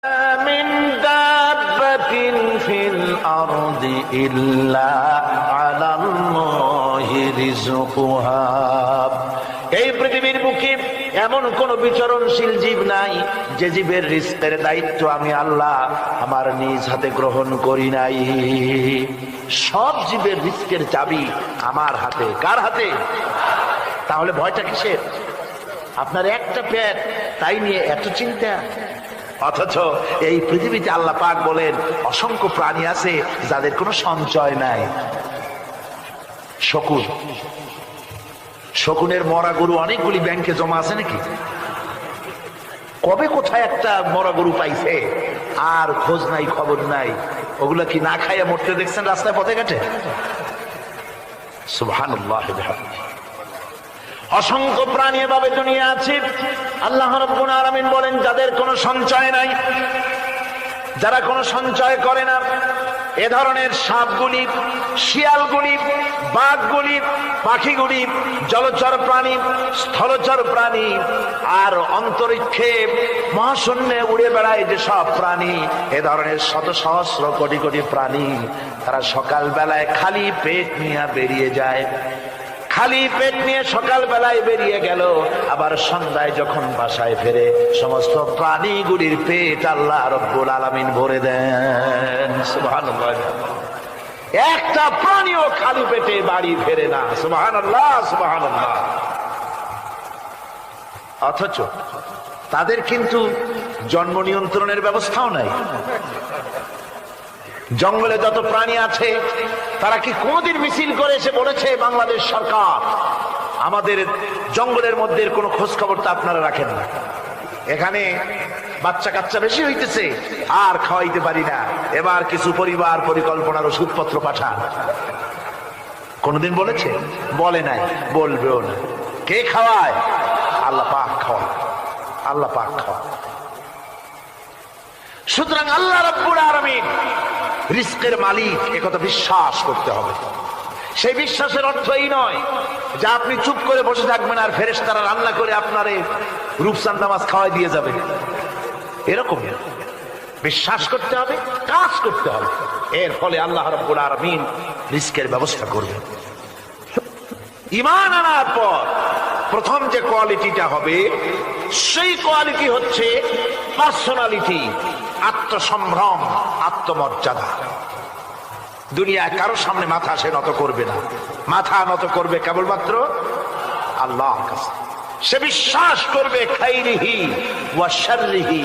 من دابة في الأرض إلا على الله رزقها এই পৃথিবীর বুকে এমন কোন বিচরণশীল জীব নাই যে জীবের রিজকের দায়িত্ব আমি আল্লাহ আমার নিজ হাতে গ্রহণ করি নাই। সব জীবের রিজকের চাবি আমার হাতে। কার হাতে? তাহলে ভয়টা কিসের? আপনার একটা পেট, তাই নিয়ে এত চিন্তা। অথচ এই পৃথিবীতে আল্লাহ পাক বলেন অসংখ্য প্রাণী আছে যাদের কোনো সঞ্চয় নাই। শকুন, শকুনের মরা গরু অনেকগুলি ব্যাংকে জমা আছে নাকি? কবে কোথায় একটা মরা গরু পাইছে আর খোঁজ নাই, খবর নাই। ওগুলা কি না খাইয়া মরতে দেখছেন রাস্তায় পথে ঘাটে? সুবহানাল্লাহ। অসংখ্য প্রাণী এভাবে দুনিয়া আছে। আল্লাহ রাব্বুল আলামিন বলেন যাদের কোনো সঞ্চয় নাই, যারা কোনো সঞ্চয় করে না, এ ধরনের সাপগুলি, শিয়ালগুলি, বাঘগুলি, পাখিগুলি, জলচর প্রাণী, স্থলচর প্রাণী আর অন্তরিক্ষে মহাশূন্যে উড়ে বেড়ায় যে সব প্রাণী, এ ধরনের শত সহস্র কোটি কোটি প্রাণী, তারা সকাল বেলায় খালি পেট নিয়ে বেরিয়ে যায়। খালি পেট নিয়ে সকাল বেলায় বেরিয়ে গেল, আবার সন্ধ্যায় যখন বাসায় ফেরে সমস্ত প্রাণীগুলির পেট আল্লাহ রব্বুল আলামিন ভরে দেন। সুবহানাল্লাহ। একটা প্রাণীও খালি পেটে বাড়ি ফেরে না। সুবহানাল্লাহ, সুবহানাল্লাহ। অথচ তাদের কিন্তু জন্ম নিয়ন্ত্রণের ব্যবস্থাও নাই। জঙ্গলে যত প্রাণী আছে তারা কি কোনদিন মিছিল করে এসে বলেছে বাংলাদেশ সরকার আমাদের জঙ্গলের মধ্যে কোনো খোঁজ খবর তো আপনারা রাখেন না, এখানে বাচ্চা কাচ্চা বেশি হইতেছে আর খাওয়াইতে পারি না, এবার কিছু পরিবার পরিকল্পনার ওষুধপত্র পাঠান? কোনদিন বলেছে? বলে নাই, বলবেও না। কে খাওয়ায়? আল্লাহ পাক খাওয়ায়। আল্লাহ পাক খাওয়ায়। সুতরাং আল্লাহ রাব্বুল আলামিন রিজকের মালিক, একথা বিশ্বাস করতে হবে। সেই বিশ্বাসের অর্থ এই নয় যে আপনি চুপ করে বসে থাকবেন আর ফেরেশতারা রান্না করে আপনারে রূপচাঁদা মাছ খাওয়াই দিয়ে যাবে, এরকম বিশ্বাস করতে হবে, কাজ করতে হবে। এর ফলে আল্লাহ রাব্বুল আলামিন রিজকের ব্যবস্থা করবেন। ঈমান আনার পর প্রথম যে কোয়ালিটিটা হবে সেই কোয়ালিটি হচ্ছে পার্সোনালিটি, আত্মসম্ভ্রম, আত্মমর্যাদা। দুনিয়ায় কারো সামনে মাথা সে নত করবে না, মাথা নত করবে কেবলমাত্র আল্লাহর কাছে। সে বিশ্বাস করবে খাইরিহি ওয়া শাররিহি।